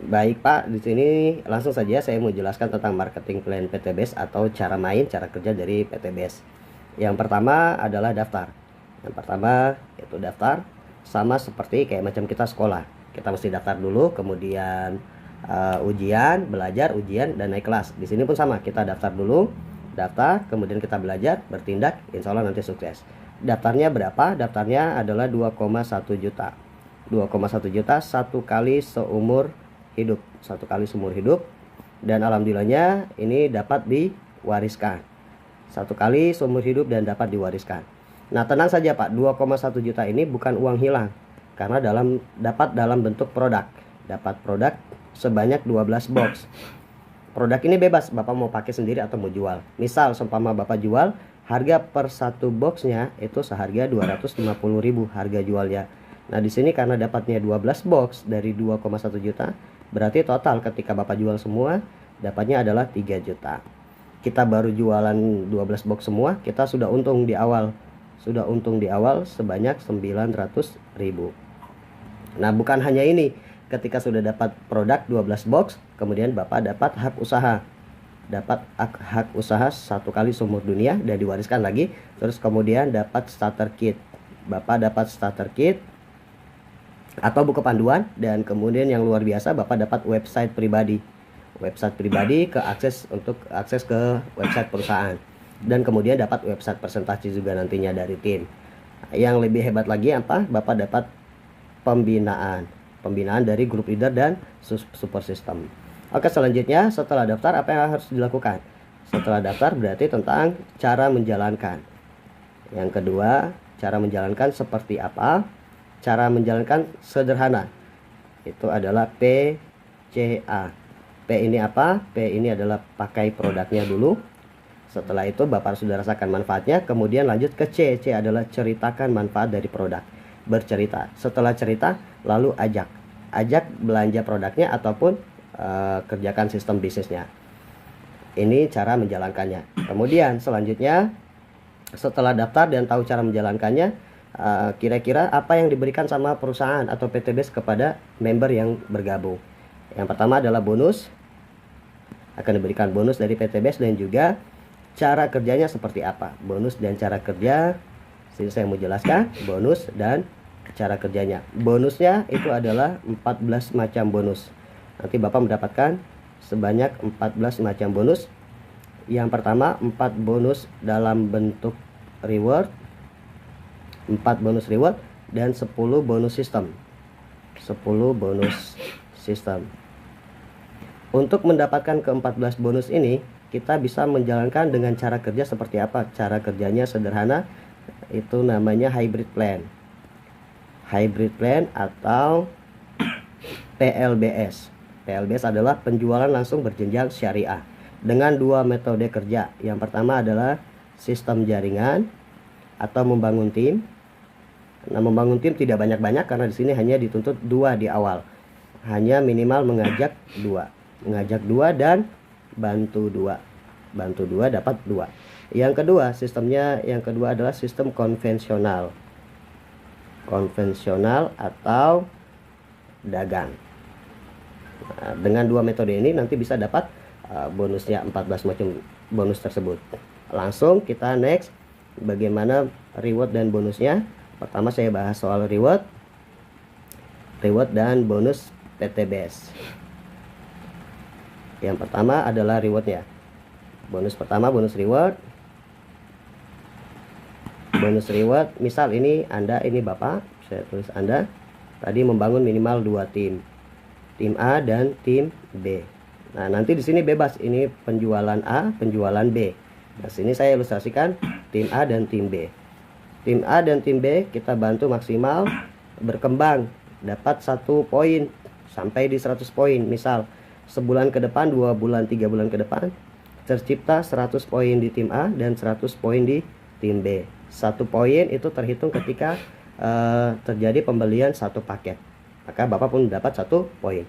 Baik Pak, di sini langsung saja saya mau jelaskan tentang marketing plan PTBase atau cara main, cara kerja dari PTBase. Yang pertama adalah daftar. Yang pertama itu daftar, sama seperti kayak macam kita sekolah. Kita mesti daftar dulu, kemudian ujian, belajar, ujian, dan naik kelas. Di sini pun sama, kita daftar dulu, daftar, kemudian kita belajar, bertindak, insya Allah nanti sukses. Daftarnya berapa? Daftarnya adalah 2,1 juta. 2,1 juta satu kali seumur hidup, satu kali seumur hidup, dan alhamdulillahnya ini dapat diwariskan satu kali seumur hidup dan dapat diwariskan. Nah, tenang saja Pak, 2,1 juta ini bukan uang hilang, karena dapat dalam bentuk produk. Dapat produk sebanyak 12 box. Produk ini bebas, Bapak mau pakai sendiri atau mau jual. Misal seumpama Bapak jual, harga per satu boxnya itu seharga 250.000 harga jualnya. Nah, di sini karena dapatnya 12 box dari 2,1 juta, berarti total ketika Bapak jual semua, dapatnya adalah 3 juta. Kita baru jualan 12 box semua, kita sudah untung di awal. Sudah untung di awal sebanyak 900.000. Nah, bukan hanya ini. Ketika sudah dapat produk 12 box, kemudian Bapak dapat hak usaha. Dapat hak usaha satu kali seumur dunia dan diwariskan lagi. Terus kemudian dapat starter kit. Bapak dapat starter kit atau buku panduan, dan kemudian yang luar biasa Bapak dapat website pribadi untuk akses ke website perusahaan, dan kemudian dapat website presentasi juga nantinya dari tim. Yang lebih hebat lagi apa? Bapak dapat pembinaan dari grup leader dan support system. Oke, selanjutnya setelah daftar apa yang harus dilakukan? Setelah daftar berarti tentang cara menjalankan. Yang kedua, cara menjalankan seperti apa? Cara menjalankan sederhana, itu adalah PCA. P ini apa? P ini adalah pakai produknya dulu. Setelah itu Bapak sudah rasakan manfaatnya, kemudian lanjut ke C. C adalah ceritakan manfaat dari produk. Bercerita. Setelah cerita, lalu ajak belanja produknya ataupun kerjakan sistem bisnisnya. Ini cara menjalankannya. Kemudian selanjutnya, setelah daftar dan tahu cara menjalankannya, kira-kira apa yang diberikan sama perusahaan atau PTBase kepada member yang bergabung. Yang pertama adalah bonus. Akan diberikan bonus dari PTBase, dan juga cara kerjanya seperti apa. Bonus dan cara kerja, sini saya mau jelaskan bonus dan cara kerjanya. Bonusnya itu adalah 14 macam bonus. Nanti Bapak mendapatkan sebanyak 14 macam bonus. Yang pertama, 4 bonus dalam bentuk reward, 4 bonus reward, dan 10 bonus sistem. 10 bonus sistem. Untuk mendapatkan ke-14 bonus ini, kita bisa menjalankan dengan cara kerja seperti apa? Cara kerjanya sederhana, itu namanya hybrid plan. Hybrid plan atau PLBS. PLBS adalah penjualan langsung berjenjang syariah dengan 2 metode kerja. Yang pertama adalah sistem jaringan atau membangun tim. Nah, membangun tim tidak banyak-banyak karena di sini hanya dituntut 2 di awal. Hanya minimal mengajak 2 dan bantu 2. Bantu 2 dapat 2. Yang kedua, sistemnya yang kedua adalah sistem konvensional. Konvensional atau dagang. Nah, dengan 2 metode ini nanti bisa dapat bonusnya 14 macam bonus tersebut. Langsung kita next bagaimana reward dan bonusnya. Pertama saya bahas soal reward dan bonus PTBase. Yang pertama adalah rewardnya. Bonus pertama, bonus reward. Bonus reward, misal ini Anda, ini Bapak, saya tulis Anda tadi membangun minimal 2 tim. Tim A dan tim B. Nah, nanti di sini bebas, ini penjualan A, penjualan B. Nah, sini saya ilustrasikan tim A dan tim B. Tim A dan tim B kita bantu maksimal berkembang, dapat 1 poin sampai di 100 poin. Misal sebulan ke depan, 2 bulan, 3 bulan ke depan tercipta 100 poin di tim A dan 100 poin di tim B. 1 poin itu terhitung ketika terjadi pembelian 1 paket. Maka Bapak pun dapat 1 poin.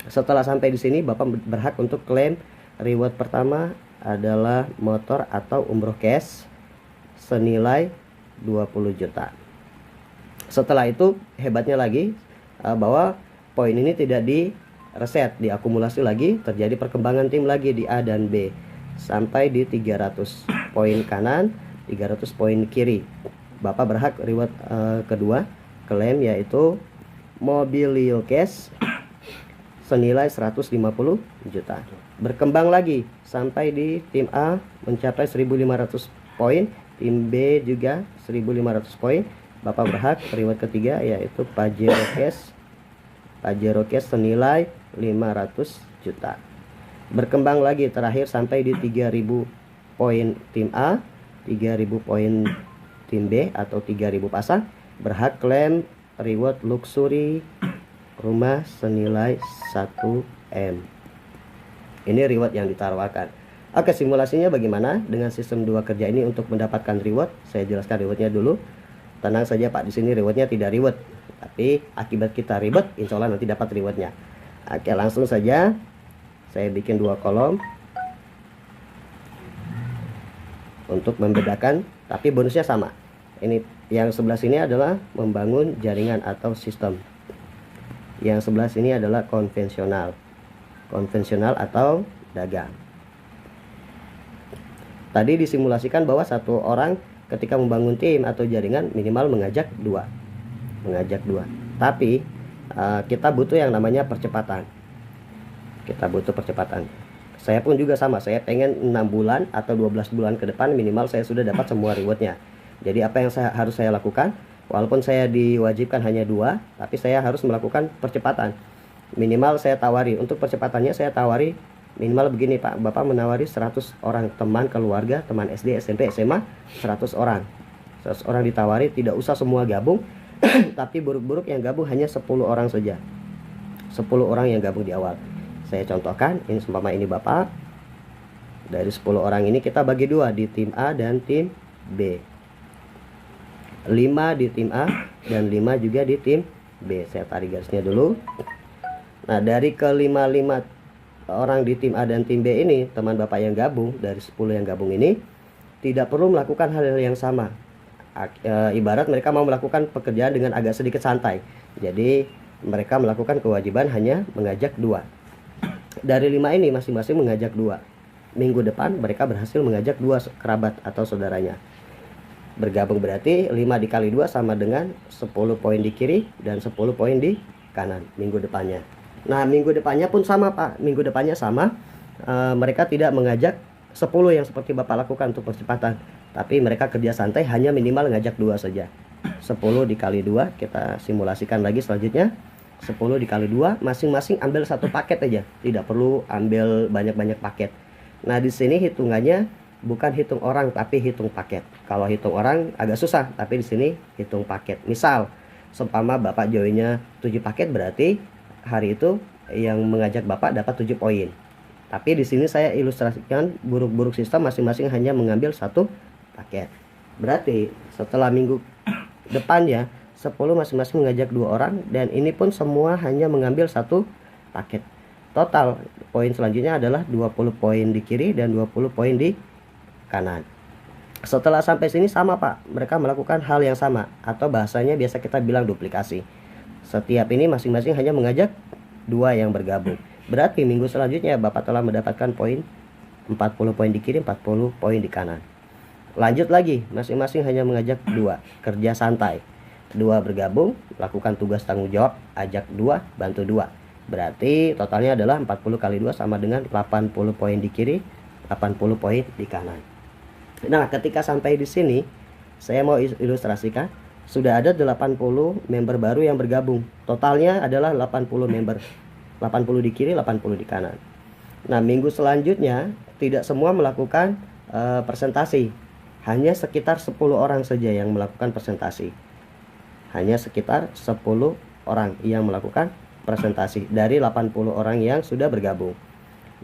Setelah sampai di sini, Bapak berhak untuk klaim reward pertama adalah motor atau umroh cash senilai 20 juta. Setelah itu hebatnya lagi bahwa poin ini tidak reset, diakumulasi lagi, terjadi perkembangan tim lagi di A dan B sampai di 300 poin kanan, 300 poin kiri. Bapak berhak reward kedua klaim, yaitu Mobilio Cash senilai 150 juta. Berkembang lagi sampai di tim A mencapai 1500 poin, tim B juga 1500 poin. Bapak berhak reward ketiga, yaitu Pajero Cash senilai 500 juta. Berkembang lagi terakhir sampai di 3000 poin tim A, 3000 poin tim B atau 3000 pasang, berhak klaim reward luxury rumah senilai 1M. Ini reward yang ditawarkan. Oke, simulasinya bagaimana dengan sistem 2 kerja ini untuk mendapatkan reward? Saya jelaskan rewardnya dulu. Tenang saja Pak, di sini rewardnya tidak reward, tapi akibat kita ribet, insya Allah nanti dapat rewardnya. Oke, langsung saja saya bikin 2 kolom untuk membedakan, tapi bonusnya sama. Ini yang sebelah sini adalah membangun jaringan atau sistem. Yang sebelah sini adalah konvensional atau dagang. Tadi disimulasikan bahwa satu orang ketika membangun tim atau jaringan minimal mengajak dua. Tapi kita butuh yang namanya percepatan. Saya pun juga sama, saya pengen 6 bulan atau 12 bulan ke depan minimal saya sudah dapat semua rewardnya. Jadi apa yang harus saya lakukan? Walaupun saya diwajibkan hanya 2, tapi saya harus melakukan percepatan. Minimal saya tawari, untuk percepatannya saya tawari minimal begini Pak, Bapak menawari 100 orang teman keluarga, teman SD, SMP, SMA, 100 orang. 100 orang ditawari, tidak usah semua gabung, tapi buruk-buruk yang gabung hanya 10 orang saja. 10 orang yang gabung di awal. Saya contohkan, ini seumpama ini Bapak. Dari 10 orang ini kita bagi 2 di tim A dan tim B. 5 di tim A dan 5 juga di tim B. Saya tarik garisnya dulu. Nah, dari ke-5 orang di tim A dan tim B ini, teman Bapak yang gabung, dari 10 yang gabung ini tidak perlu melakukan hal yang sama. Ibarat mereka mau melakukan pekerjaan dengan agak sedikit santai. Jadi mereka melakukan kewajiban hanya mengajak 2. Dari 5 ini masing-masing mengajak 2. Minggu depan mereka berhasil mengajak 2 kerabat atau saudaranya. Bergabung berarti 5 dikali 2 sama dengan 10 poin di kiri dan 10 poin di kanan minggu depannya. Nah, minggu depannya pun sama Pak. Minggu depannya sama. Mereka tidak mengajak 10 yang seperti Bapak lakukan untuk percepatan, tapi mereka kerja santai hanya minimal ngajak 2 saja. 10 dikali 2, kita simulasikan lagi selanjutnya. 10 dikali 2, masing-masing ambil 1 paket aja. Tidak perlu ambil banyak-banyak paket. Nah, di sini hitungannya bukan hitung orang tapi hitung paket. Kalau hitung orang agak susah, tapi di sini hitung paket. Misal, seumpama Bapak joinnya 7 paket, berarti hari itu yang mengajak Bapak dapat 7 poin. Tapi di sini saya ilustrasikan buruk-buruk sistem masing-masing hanya mengambil 1 paket. Berarti setelah minggu depannya 10 masing-masing mengajak 2 orang, dan ini pun semua hanya mengambil 1 paket. Total poin selanjutnya adalah 20 poin di kiri dan 20 poin di kanan. Setelah sampai sini sama Pak, mereka melakukan hal yang sama, atau bahasanya biasa kita bilang duplikasi. Setiap ini masing-masing hanya mengajak 2 yang bergabung. Berarti minggu selanjutnya Bapak telah mendapatkan poin 40 poin di kiri, 40 poin di kanan. Lanjut lagi, masing-masing hanya mengajak 2, kerja santai. 2 bergabung, lakukan tugas tanggung jawab, ajak 2, bantu 2. Berarti totalnya adalah 40 kali 2 sama dengan 80 poin di kiri, 80 poin di kanan. Nah, ketika sampai di sini, saya mau ilustrasikan, sudah ada 80 member baru yang bergabung. Totalnya adalah 80 member. 80 di kiri, 80 di kanan. Nah, minggu selanjutnya tidak semua melakukan presentasi. Hanya sekitar 10 orang saja yang melakukan presentasi. Hanya sekitar 10 orang yang melakukan presentasi dari 80 orang yang sudah bergabung.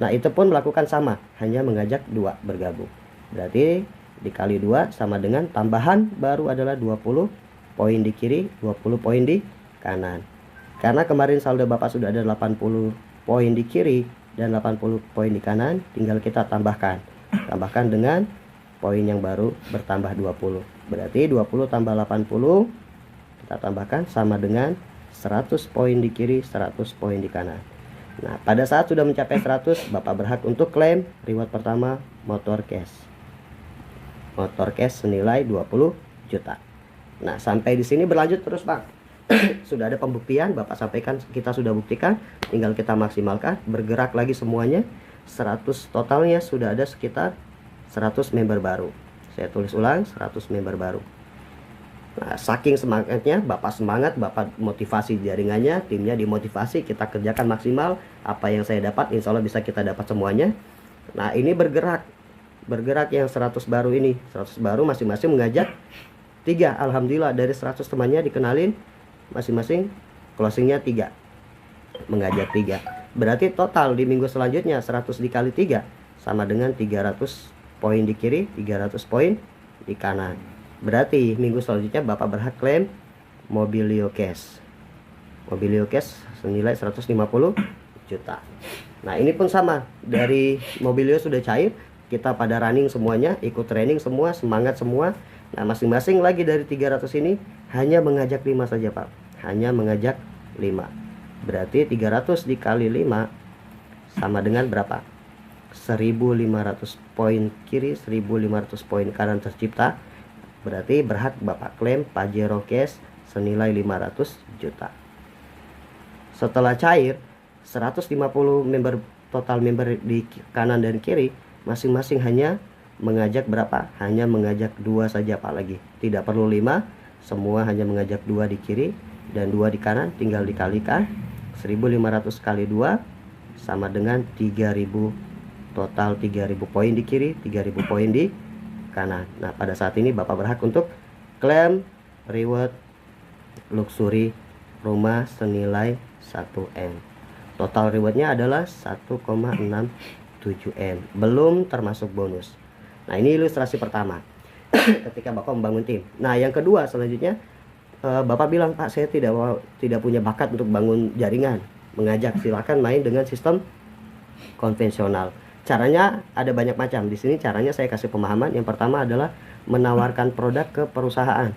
Nah, itu pun melakukan sama, hanya mengajak 2 bergabung. Berarti dikali 2 sama dengan tambahan baru adalah 20 poin di kiri, 20 poin di kanan. Karena kemarin saldo Bapak sudah ada 80 poin di kiri dan 80 poin di kanan, tinggal kita tambahkan. Tambahkan dengan poin yang baru bertambah 20. Berarti 20 tambah 80 kita tambahkan sama dengan 100 poin di kiri, 100 poin di kanan. Nah, pada saat sudah mencapai 100, Bapak berhak untuk klaim reward pertama motor cash. Motor cash senilai 20 juta. Nah, sampai di sini berlanjut terus, Pak. Sudah ada pembuktian, Bapak sampaikan kita sudah buktikan, tinggal kita maksimalkan, bergerak lagi semuanya. 100 totalnya sudah ada sekitar 100 member baru. Saya tulis ulang, 100 member baru. Nah, saking semangatnya, Bapak semangat, Bapak motivasi jaringannya, timnya dimotivasi, kita kerjakan maksimal. Apa yang saya dapat, insya Allah bisa kita dapat semuanya. Nah, ini bergerak yang 100 baru ini, 100 baru masing-masing mengajak 3. Alhamdulillah dari 100 temannya dikenalin, masing-masing closingnya 3, mengajak 3. Berarti total di minggu selanjutnya 100 dikali 3 sama dengan 300 poin di kiri, 300 poin di kanan. Berarti minggu selanjutnya Bapak berhak klaim Mobilio Cash. Mobilio Cash senilai 150 juta. Nah, ini pun sama, dari Mobilio sudah cair, kita pada running semuanya, ikut training semua, semangat semua. Nah, masing-masing lagi dari 300 ini hanya mengajak 5 saja, Pak. Hanya mengajak 5. Berarti 300 dikali 5 sama dengan berapa? 1.500 poin kiri, 1.500 poin kanan tercipta. Berarti berhak Bapak klaim Pajero Cash senilai 500 juta. Setelah cair 150 member, total member di kanan dan kiri, masing-masing hanya mengajak berapa? Hanya mengajak 2 saja, Pak, lagi. Tidak perlu 5, semua hanya mengajak 2 di kiri dan 2 di kanan, tinggal dikalikan. 1.500 kali 2 sama dengan 3.000, total 3.000 poin di kiri, 3.000 poin di kanan. Nah, pada saat ini Bapak berhak untuk klaim reward luxury rumah senilai 1M. Total rewardnya adalah 1,67 M, belum termasuk bonus. Nah, ini ilustrasi pertama ketika Bapak membangun tim. Nah, yang kedua selanjutnya, Bapak bilang, Pak, saya tidak punya bakat untuk bangun jaringan, mengajak. Silakan main dengan sistem konvensional. Caranya ada banyak macam. Di sini caranya saya kasih pemahaman. Yang pertama adalah menawarkan produk ke perusahaan.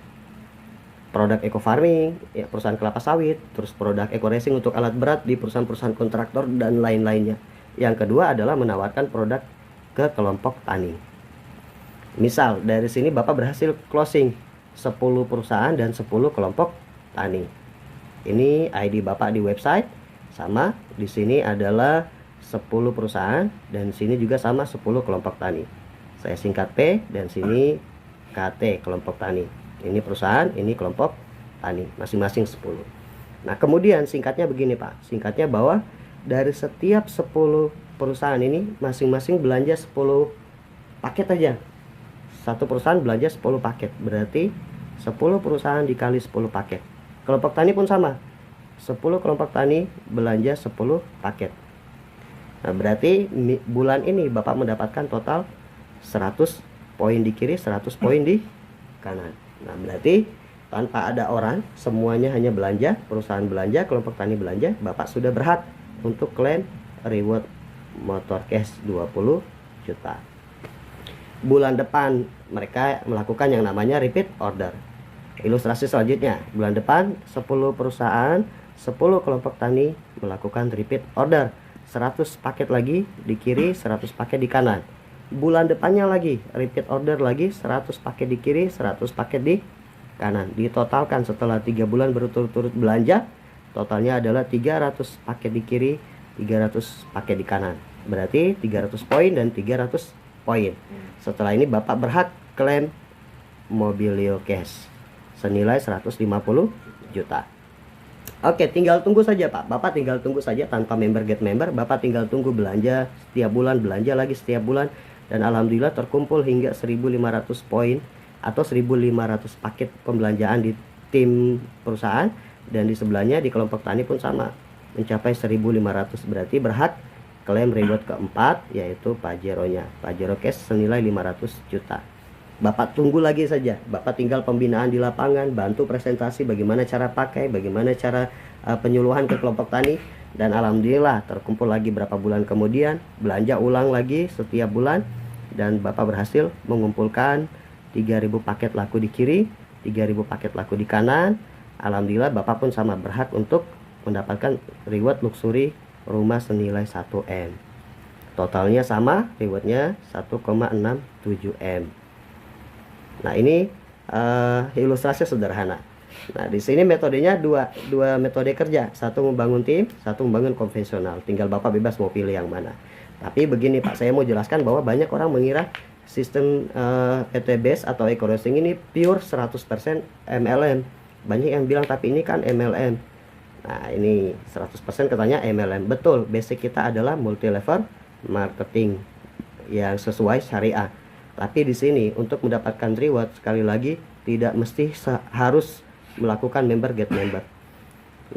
Produk eco farming, ya, perusahaan kelapa sawit, terus produk eco racing untuk alat berat di perusahaan-perusahaan kontraktor dan lain-lainnya. Yang kedua adalah menawarkan produk ke kelompok tani. Misal dari sini Bapak berhasil closing 10 perusahaan dan 10 kelompok tani. Ini ID Bapak di website, sama di sini adalah 10 perusahaan dan sini juga sama 10 kelompok tani. Saya singkat P dan sini KT kelompok tani. Ini perusahaan, ini kelompok tani, masing-masing 10. Nah, kemudian singkatnya begini, Pak. Singkatnya bahwa dari setiap 10 perusahaan ini masing-masing belanja 10 paket aja. Satu perusahaan belanja 10 paket. Berarti 10 perusahaan dikali 10 paket. Kelompok tani pun sama. 10 kelompok tani belanja 10 paket. Nah, berarti bulan ini Bapak mendapatkan total 100 poin di kiri, 100 poin di kanan. Nah, berarti tanpa ada orang, semuanya hanya belanja, perusahaan belanja, kelompok tani belanja, Bapak sudah berhak untuk klaim reward motor cash 20 juta. Bulan depan mereka melakukan yang namanya repeat order. Ilustrasi selanjutnya, bulan depan 10 perusahaan, 10 kelompok tani melakukan repeat order. 100 paket lagi di kiri, 100 paket di kanan. Bulan depannya lagi repeat order lagi, 100 paket di kiri, 100 paket di kanan. Ditotalkan setelah 3 bulan berturut-turut belanja, totalnya adalah 300 paket di kiri, 300 paket di kanan. Berarti 300 poin dan 300 poin. Setelah ini Bapak berhak klaim Mobilio Cash senilai 150 juta. Oke, tinggal tunggu saja, Pak. Bapak tinggal tunggu saja tanpa member get member. Bapak tinggal tunggu belanja setiap bulan, belanja lagi setiap bulan. Dan alhamdulillah terkumpul hingga 1.500 poin atau 1.500 paket pembelanjaan di tim perusahaan. Dan di sebelahnya di kelompok tani pun sama, mencapai 1.500. Berarti berhak klaim reward keempat, yaitu Pajero-nya. Pajero Cash senilai 500 juta. Bapak tunggu lagi saja. Bapak tinggal pembinaan di lapangan, bantu presentasi bagaimana cara pakai, bagaimana cara penyuluhan ke kelompok tani. Dan alhamdulillah terkumpul lagi berapa bulan kemudian, belanja ulang lagi setiap bulan. Dan Bapak berhasil mengumpulkan 3.000 paket laku di kiri, 3.000 paket laku di kanan. Alhamdulillah Bapak pun sama berhak untuk mendapatkan reward luxury rumah senilai 1M. Totalnya sama, rewardnya 1,67 M. Nah, ini ilustrasi sederhana. Nah, di sini metodenya dua metode kerja, satu membangun tim, satu membangun konvensional. Tinggal Bapak bebas mau pilih yang mana. Tapi begini Pak, saya mau jelaskan bahwa banyak orang mengira sistem PT Base atau Eco Roasting ini pure 100% MLM. Banyak yang bilang tapi ini kan MLM. Nah, ini 100% katanya MLM. Betul, basic kita adalah multi level marketing yang sesuai syariah. Tapi di sini untuk mendapatkan reward, sekali lagi tidak mesti harus melakukan member get member.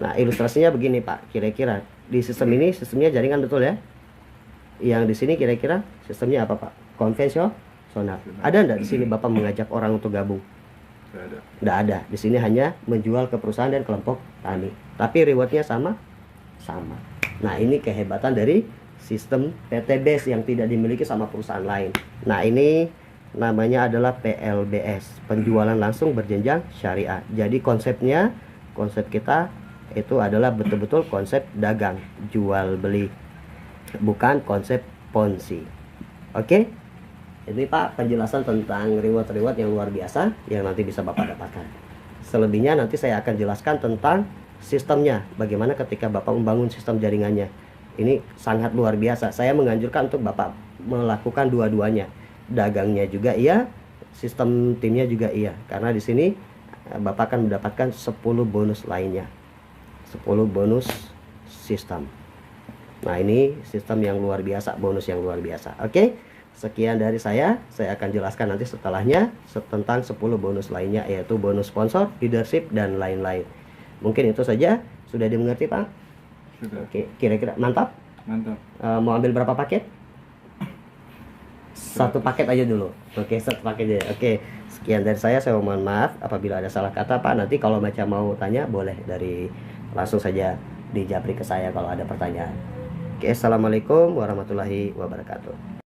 Nah, ilustrasinya begini Pak, kira-kira di sistem ini sistemnya jaringan, betul ya? Yang di sini kira-kira sistemnya apa Pak? Konvensional. Ada enggak di sini Bapak mengajak orang untuk gabung? Tidak ada. Di sini hanya menjual ke perusahaan dan kelompok tani. Tapi rewardnya sama. Nah, ini kehebatan dari sistem PT Base yang tidak dimiliki sama perusahaan lain. Nah, ini namanya adalah PLBS, penjualan langsung berjenjang syariah. Jadi konsep kita itu adalah betul-betul konsep dagang, jual beli, bukan konsep ponzi. Oke? Ini Pak penjelasan tentang reward yang luar biasa yang nanti bisa Bapak dapatkan. Selebihnya nanti saya akan jelaskan tentang sistemnya, bagaimana ketika Bapak membangun sistem jaringannya. Ini sangat luar biasa. Saya menganjurkan untuk Bapak melakukan dua-duanya. Dagangnya juga iya, sistem timnya juga iya. Karena di sini Bapak akan mendapatkan 10 bonus lainnya. 10 bonus sistem. Nah, ini sistem yang luar biasa, bonus yang luar biasa. Oke, sekian dari saya akan jelaskan nanti setelahnya tentang 10 bonus lainnya, yaitu bonus sponsor, leadership, dan lain-lain. Mungkin itu saja, sudah dimengerti Pak? Sudah. Oke, kira-kira mantap? Mantap. Mau ambil berapa paket? Satu paket aja dulu. Oke, satu paket aja. Oke, sekian dari saya mohon maaf apabila ada salah kata Pak. Nanti kalau macam mau tanya boleh langsung saja dijapri ke saya kalau ada pertanyaan. Oke, assalamualaikum warahmatullahi wabarakatuh.